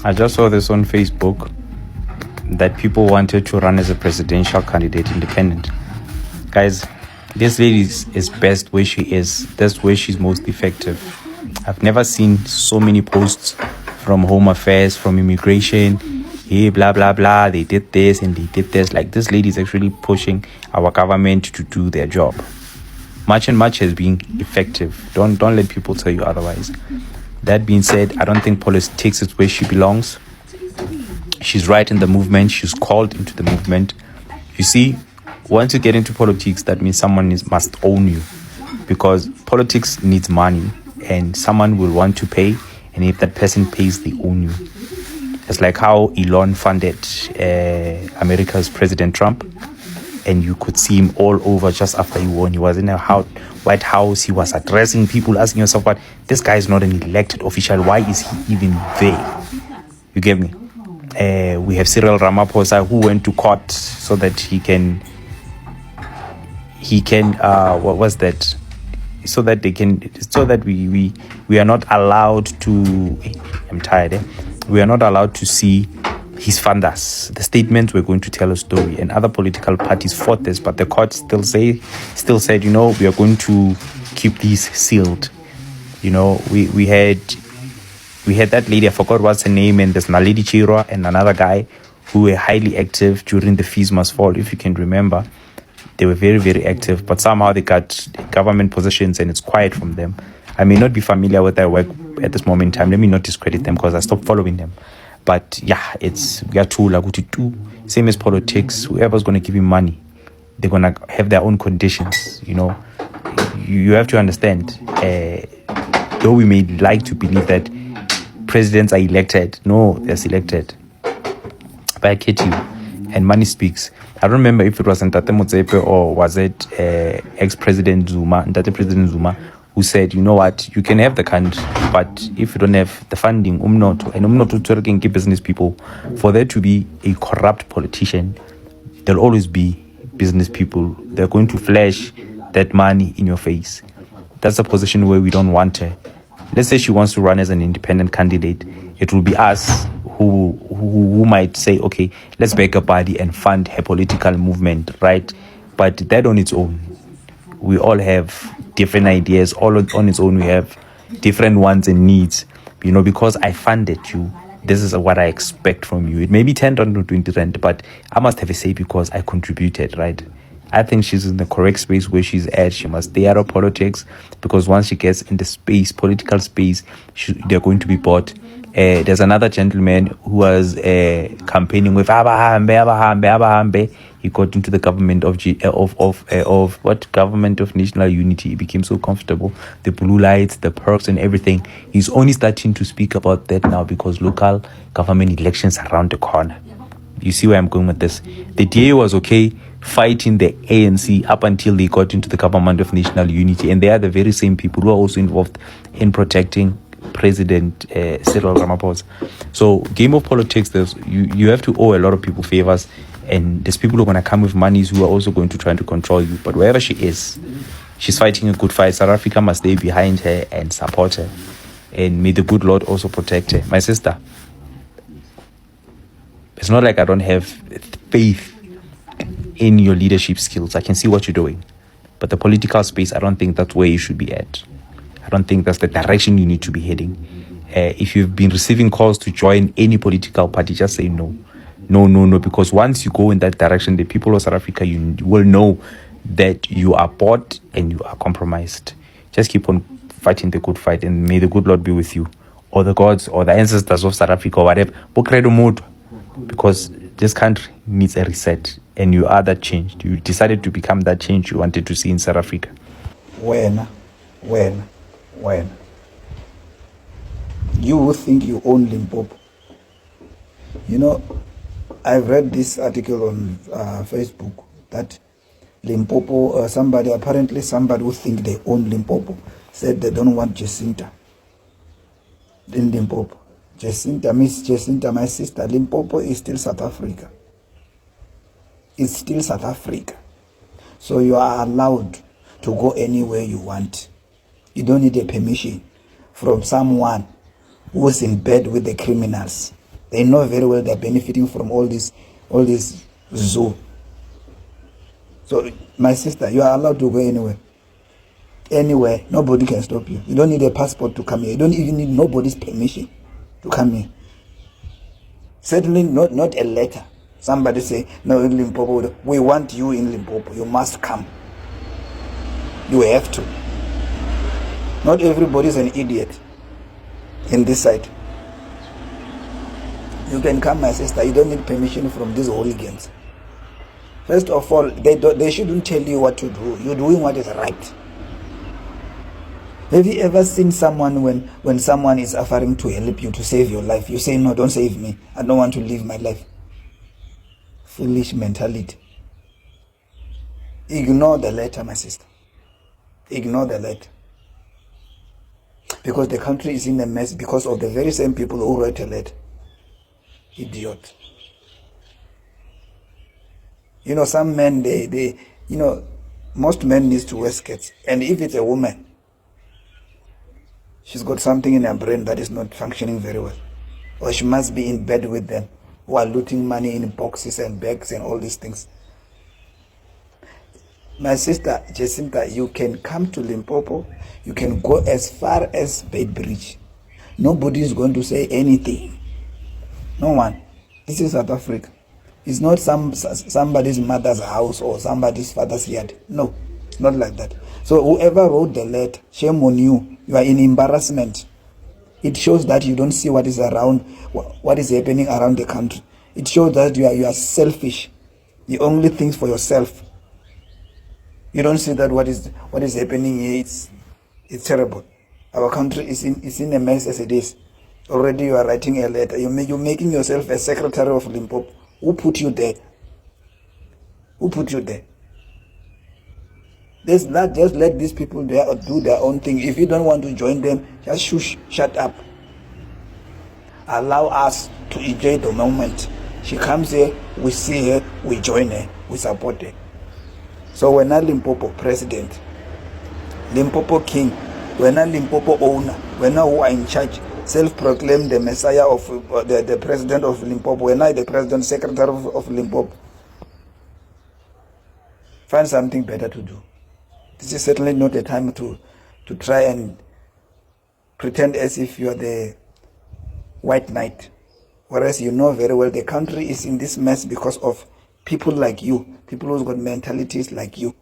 I just saw this on Facebook that people wanted to run as a presidential candidate independent. Guys, this lady is best where she is. That's where she's most effective. I've never seen so many posts from Home Affairs, from immigration. Hey, blah, blah, blah. They did this and they did this. Like, this lady is actually pushing our government to do their job. Much and much has been effective. Don't let people tell you otherwise. That being said, I don't think politics is where she belongs. She's right in the movement. She's called into the movement. You see, once you get into politics, that means someone must own you, because politics needs money and someone will want to pay, and if that person pays, they own you. It's like how Elon funded America's President Trump, and you could see him all over just after he won. He was in a White House. He was addressing people, asking yourself, but this guy is not an elected official. Why is he even there? You get me? We have Cyril Ramaphosa, who went to court so that he can what was that? So that we are not allowed to. I'm tired. We are not allowed to see his funders. The statements were going to tell a story, and other political parties fought this, but the court still said, we are going to keep these sealed. We had that lady, I forgot what's her name, and there's Naledi Chirwa and another guy who were highly active during the Fees Must Fall, if you can remember. They were very, very active, but somehow they got government positions and it's quiet from them. I may not be familiar with their work at this moment in time. Let me not discredit them because I stopped following them. But yeah, we are too too. Same as politics. Whoever's going to give you money, they're going to have their own conditions. You have to understand. Though we may like to believe that presidents are elected, no, they're selected. But I kid you, and money speaks. I don't remember if it was Ntate Motsepe or was it ex-President Zuma, Ntate President Zuma, who said, you know what, you can have the country, but if you don't have the funding, umnoto can keep business people. For there to be a corrupt politician, there'll always be business people. They're going to flash that money in your face. That's a position where we don't want her. Let's say she wants to run as an independent candidate. It will be us who might say, okay, let's back a party and fund her political movement, right? But that on its own, we all have different ideas. All on its own, we have different wants and needs. Because I funded you, this is what I expect from you. It may be 10 rand or 20 rand, but I must have a say because I contributed, right? I think she's in the correct space where she's at. She must stay out of politics, because once she gets in the space, political space, they're going to be bought. There's another gentleman who was campaigning with Abahambe. He got into the government of what government of national unity. He became so comfortable. The blue lights, the perks, and everything. He's only starting to speak about that now because local government elections are around the corner. You see where I'm going with this? The DA was okay fighting the ANC up until they got into the government of national unity, and they are the very same people who are also involved in protecting President Cyril Ramaphosa. So game of politics, you have to owe a lot of people favors, and there's people who are going to come with monies who are also going to try to control you. But wherever she is, she's fighting a good fight. South Africa must stay behind her and support her, and may the good Lord also protect her. My sister, it's not like I don't have faith in your leadership skills. I can see what you're doing, but the political space, I don't think that's where you should be at. I don't think that's the direction you need to be heading. If you've been receiving calls to join any political party, just say no. No, because once you go in that direction, the people of South Africa, you will know that you are bought and you are compromised. Just keep on fighting the good fight, and may the good Lord be with you, or the gods, or the ancestors of South Africa, or whatever. Because this country needs a reset, and you are that change. You decided to become that change you wanted to see in South Africa. When you think you own Limpopo. I've read this article on Facebook that Limpopo, somebody who think they own Limpopo said they don't want Jacinta in Limpopo. Miss Jacinta, my sister, Limpopo is still South Africa. It's still South Africa. So you are allowed to go anywhere you want. You don't need a permission from someone who's in bed with the criminals. They know very well they're benefiting from all this zoo. So, my sister, you are allowed to go anywhere. Anywhere. Nobody can stop you. You don't need a passport to come here. You don't even need nobody's permission to come here. Certainly not a letter. Somebody say, no, in Limpopo, we want you in Limpopo. You must come. You have to. Not everybody is an idiot in this side. You can come, my sister. You don't need permission from these hooligans. First of all, they shouldn't tell you what to do. You're doing what is right. Have you ever seen someone when someone is offering to help you to save your life, you say, no, don't save me. I don't want to live my life. Foolish mentality. Ignore the letter, my sister. Ignore the letter. Because the country is in a mess because of the very same people who wrote a letter. Idiot. You know, some men, most men need to wear skirts. And if it's a woman, she's got something in her brain that is not functioning very well. Or she must be in bed with them who are looting money in boxes and bags and all these things. My sister Jacinta, you can come to Limpopo. You can go as far as Beit Bridge. Nobody is going to say anything. No one. This is South Africa. It's not somebody's mother's house or somebody's father's yard. No, it's not like that. So whoever wrote the letter, shame on you. You are in embarrassment. It shows that you don't see what is around, what is happening around the country. It shows that you are selfish. You only think for yourself. You don't see that what is happening here. It's terrible. Our country is in a mess as it is. Already you are writing a letter. You're making yourself a secretary of Limpopo. Who put you there? Who put you there? Just let these people do their own thing. If you don't want to join them, just shush, shut up. Allow us to enjoy the moment. She comes here, we see her, we join her, we support her. So we're not Limpopo president, Limpopo king, we're not Limpopo owner, we're not who are in charge, self-proclaimed the messiah of the president of Limpopo, we're not the president, secretary of Limpopo. Find something better to do. This is certainly not a time to try and pretend as if you are the white knight. Whereas you know very well the country is in this mess because of people like you, people who've got mentalities like you.